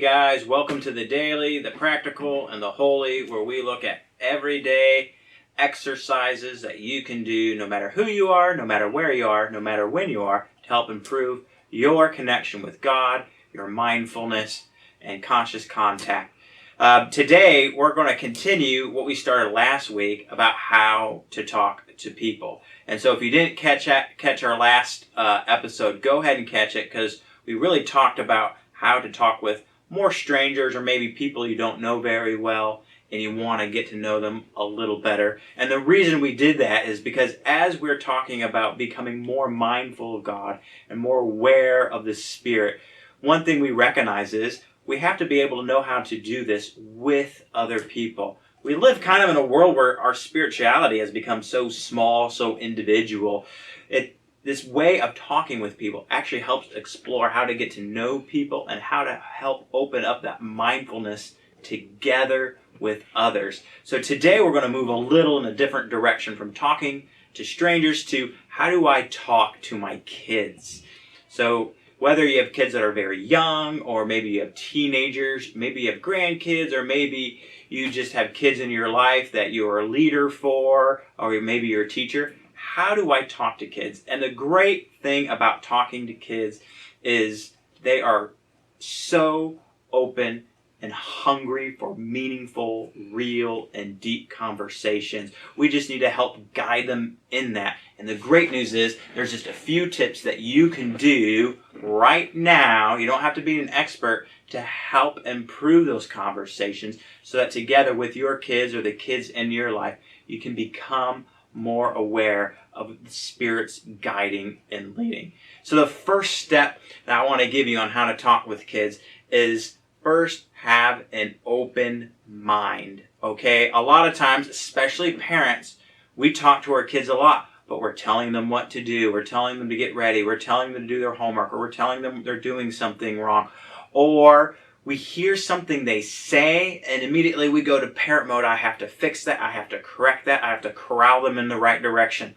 guys, welcome to the daily, the practical, and the holy, where we look at everyday exercises that you can do no matter who you are, no matter where you are, no matter when you are, to help improve your connection with God, your mindfulness, and conscious contact. Today, we're going to continue what we started last week about how to talk to people. And so if you didn't catch our last episode, go ahead and catch it, because we really talked about how to talk with more strangers or maybe people you don't know very well and you want to get to know them a little better. And the reason we did that is because as we're talking about becoming more mindful of God and more aware of the Spirit, one thing we recognize is we have to be able to know how to do this with other people. We live kind of in a world where our spirituality has become so small, so individual. This way of talking with people actually helps explore how to get to know people and how to help open up that mindfulness together with others. So today we're going to move a little in a different direction from talking to strangers to how do I talk to my kids. So whether you have kids that are very young, or maybe you have teenagers, maybe you have grandkids, or maybe you just have kids in your life that you're a leader for, or maybe you're a teacher, how do I talk to kids? And the great thing about talking to kids is they are so open and hungry for meaningful, real, and deep conversations. We just need to help guide them in that. And the great news is there's just a few tips that you can do right now. You don't have to be an expert to help improve those conversations so that together with your kids or the kids in your life, you can become more aware of the Spirit's guiding and leading. So the first step that I want to give you on how to talk with kids is first have an open mind. Okay? A lot of times, especially parents, we talk to our kids a lot, but we're telling them what to do. We're telling them to get ready. We're telling them to do their homework, or we're telling them they're doing something wrong. Or we hear something they say, and immediately we go to parent mode. I have to fix that. I have to correct that. I have to corral them in the right direction.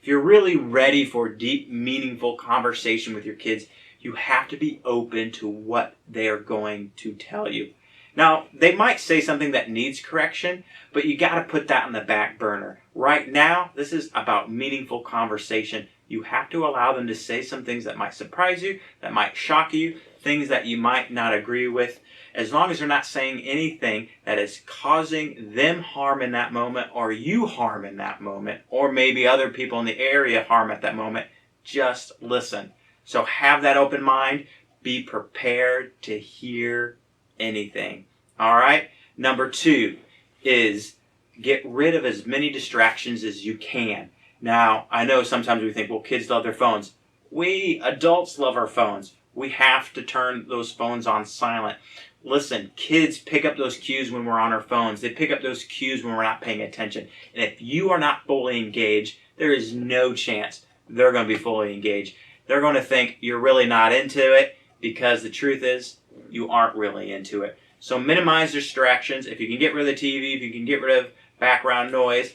If you're really ready for deep, meaningful conversation with your kids, you have to be open to what they are going to tell you. Now, they might say something that needs correction, but you got to put that on the back burner. Right now, this is about meaningful conversation. You have to allow them to say some things that might surprise you, that might shock you, things that you might not agree with, as long as they're not saying anything that is causing them harm in that moment, or you harm in that moment, or maybe other people in the area harm at that moment. Just listen. So have that open mind. Be prepared to hear anything. All right? Number 2 is get rid of as many distractions as you can. Now, I know sometimes we think, well, kids love their phones. We adults love our phones. We have to turn those phones on silent. Listen, kids pick up those cues when we're on our phones. They pick up those cues when we're not paying attention. And if you are not fully engaged, there is no chance they're going to be fully engaged. They're going to think you're really not into it, because the truth is you aren't really into it. So minimize distractions. If you can get rid of the TV, if you can get rid of background noise,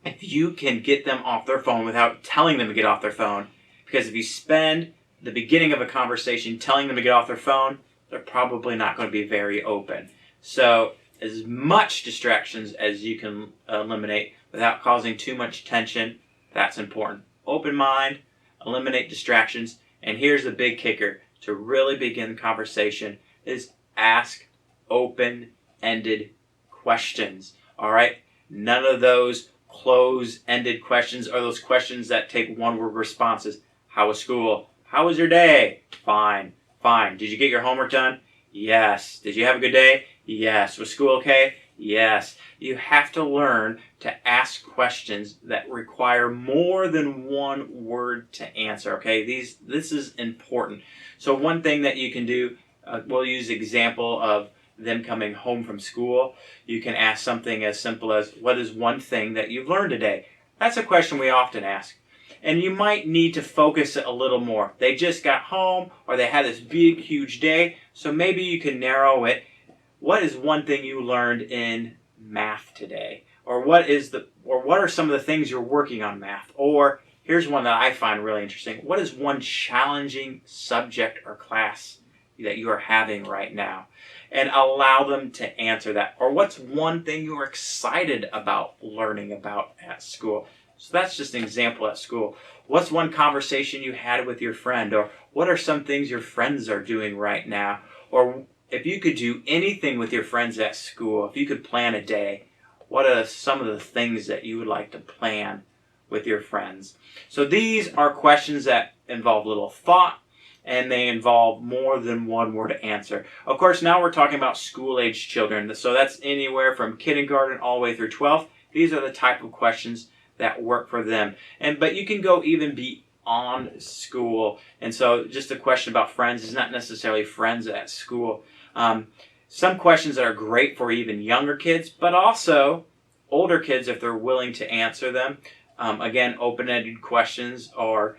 if you can get them off their phone without telling them to get off their phone, because if you spend the beginning of a conversation telling them to get off their phone, they're probably not going to be very open. So as much distractions as you can eliminate without causing too much tension, that's important. Open mind, eliminate distractions, and here's the big kicker to really begin the conversation is ask open-ended questions. All right? None of those close-ended questions are those questions that take one-word responses. How was school? How was your day? Fine. Fine. Did you get your homework done? Yes. Did you have a good day? Yes. Was school okay? Yes. You have to learn to ask questions that require more than one word to answer. Okay? This is important. So one thing that you can do, we'll use the example of them coming home from school. You can ask something as simple as, what is one thing that you've learned today? That's a question we often ask. And you might need to focus it a little more. They just got home, or they had this big, huge day, so maybe you can narrow it. What is one thing you learned in math today? Or what are some of the things you're working on math? Or here's one that I find really interesting. What is one challenging subject or class that you are having right now, and allow them to answer that. Or what's one thing you are excited about learning about at school? So that's just an example at school. What's one conversation you had with your friend? Or what are some things your friends are doing right now? Or if you could do anything with your friends at school, if you could plan a day, what are some of the things that you would like to plan with your friends? So these are questions that involve little thought, and they involve more than one word to answer. Of course, now we're talking about school-age children. So that's anywhere from kindergarten all the way through 12th. These are the type of questions that work for them. But you can go even beyond school. And so just a question about friends is not necessarily friends at school. Some questions that are great for even younger kids, but also older kids if they're willing to answer them. Again, open-ended questions, or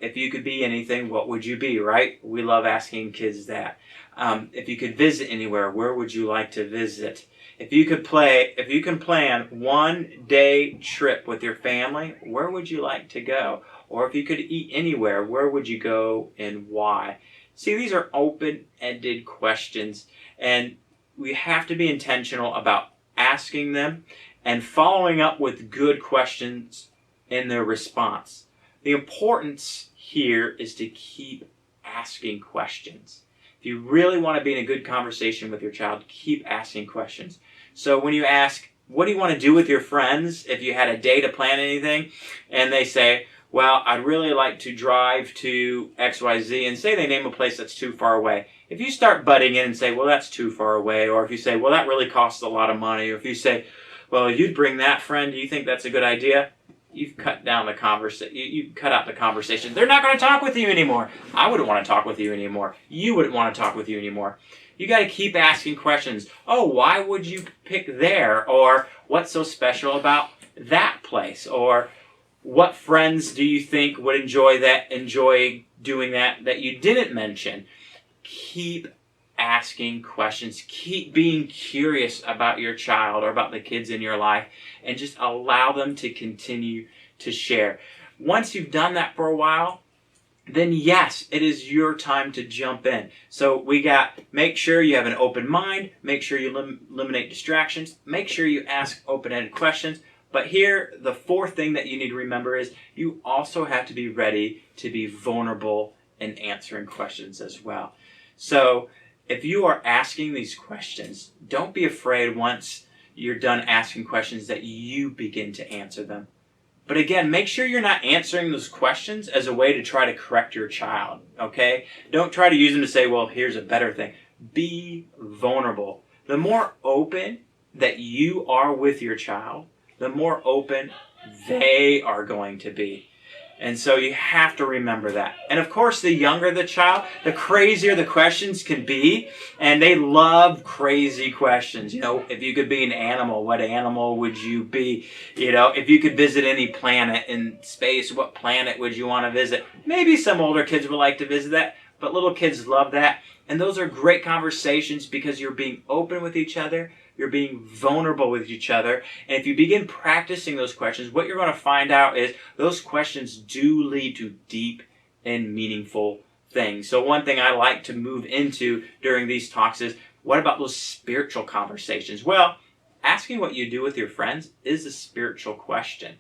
if you could be anything, what would you be, right? We love asking kids that. If you could visit anywhere, where would you like to visit? If you can plan one day trip with your family, where would you like to go? Or if you could eat anywhere, where would you go and why? See, these are open-ended questions, and we have to be intentional about asking them and following up with good questions in their response. The importance here is to keep asking questions. If you really want to be in a good conversation with your child, keep asking questions. So when you ask, what do you want to do with your friends, if you had a day to plan anything, and they say, well, I'd really like to drive to XYZ, and say they name a place that's too far away. If you start butting in and say, well, that's too far away, or if you say, well, that really costs a lot of money, or if you say, well, you'd bring that friend, do you think that's a good idea? You've cut down the conversation. You cut out the conversation. They're not going to talk with you anymore. I wouldn't want to talk with you anymore. You wouldn't want to talk with you anymore. You got to keep asking questions. Oh, why would you pick there? Or what's so special about that place? Or what friends do you think would enjoy doing that you didn't mention? Keep asking questions. Keep being curious about your child or about the kids in your life, and just allow them to continue to share. Once you've done that for a while, then yes, it is your time to jump in. So make sure you have an open mind, make sure you eliminate distractions, make sure you ask open-ended questions. But here, the fourth thing that you need to remember is you also have to be ready to be vulnerable in answering questions as well. So if you are asking these questions, don't be afraid once you're done asking questions that you begin to answer them. But again, make sure you're not answering those questions as a way to try to correct your child, okay? Don't try to use them to say, well, here's a better thing. Be vulnerable. The more open that you are with your child, the more open they are going to be. And so you have to remember that. And of course, the younger the child, the crazier the questions can be. And they love crazy questions. You know, if you could be an animal, what animal would you be? You know, if you could visit any planet in space, what planet would you want to visit? Maybe some older kids would like to visit that, but little kids love that. And those are great conversations because you're being open with each other. You're being vulnerable with each other. And if you begin practicing those questions, what you're going to find out is those questions do lead to deep and meaningful things. So one thing I like to move into during these talks is, what about those spiritual conversations? Well, asking what you do with your friends is a spiritual question.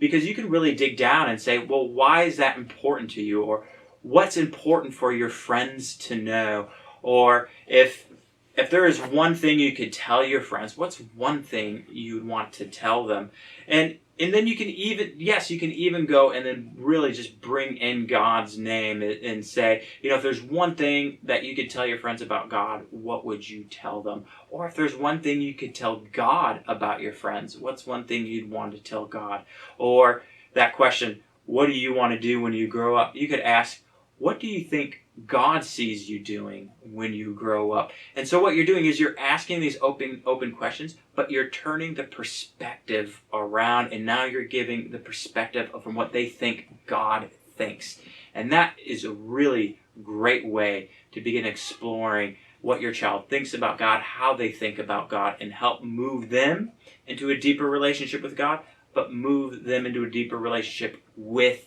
Because you can really dig down and say, well, why is that important to you? Or what's important for your friends to know? Or if there is one thing you could tell your friends, what's one thing you'd want to tell them? And then you can even go and then really just bring in God's name and say, you know, if there's one thing that you could tell your friends about God, what would you tell them? Or if there's one thing you could tell God about your friends, what's one thing you'd want to tell God? Or that question, what do you want to do when you grow up? You could ask, what do you think God sees you doing when you grow up? And so what you're doing is you're asking these open questions, but you're turning the perspective around, and now you're giving the perspective from what they think God thinks. And that is a really great way to begin exploring what your child thinks about God, how they think about God, and help move them into a deeper relationship with God, but move them into a deeper relationship with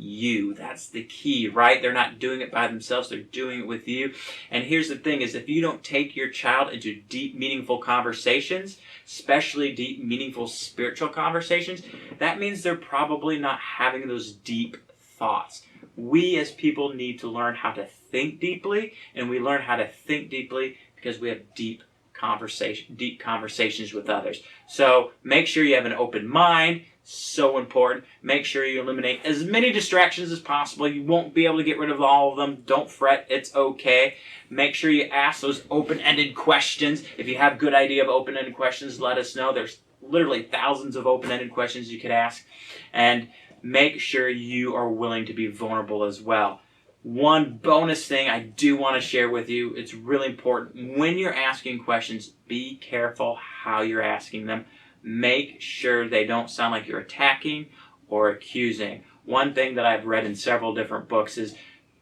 you. That's the key, right? They're not doing it by themselves. They're doing it with you. And here's the thing is if you don't take your child into deep, meaningful conversations, especially deep, meaningful spiritual conversations, that means they're probably not having those deep thoughts. We as people need to learn how to think deeply, and we learn how to think deeply because we have deep conversations with others. So make sure you have an open mind. So important. Make sure you eliminate as many distractions as possible. You won't be able to get rid of all of them. Don't fret. It's okay. Make sure you ask those open-ended questions. If you have a good idea of open-ended questions, let us know. There's literally thousands of open-ended questions you could ask. And make sure you are willing to be vulnerable as well. One bonus thing I do want to share with you, it's really important. When you're asking questions, be careful how you're asking them. Make sure they don't sound like you're attacking or accusing. One thing that I've read in several different books is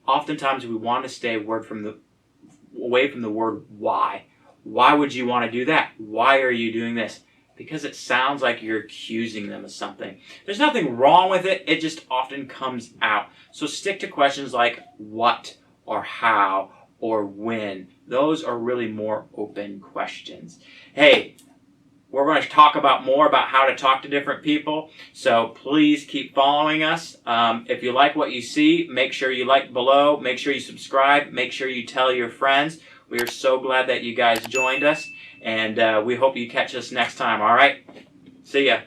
oftentimes we want to stay away from the word why. Why would you want to do that? Why are you doing this? Because it sounds like you're accusing them of something. There's nothing wrong with it. It just often comes out. So stick to questions like what or how or when. Those are really more open questions. Hey, we're going to talk more about how to talk to different people. So please keep following us. If you like what you see, make sure you like below. Make sure you subscribe. Make sure you tell your friends. We are so glad that you guys joined us. And we hope you catch us next time. All right? See ya.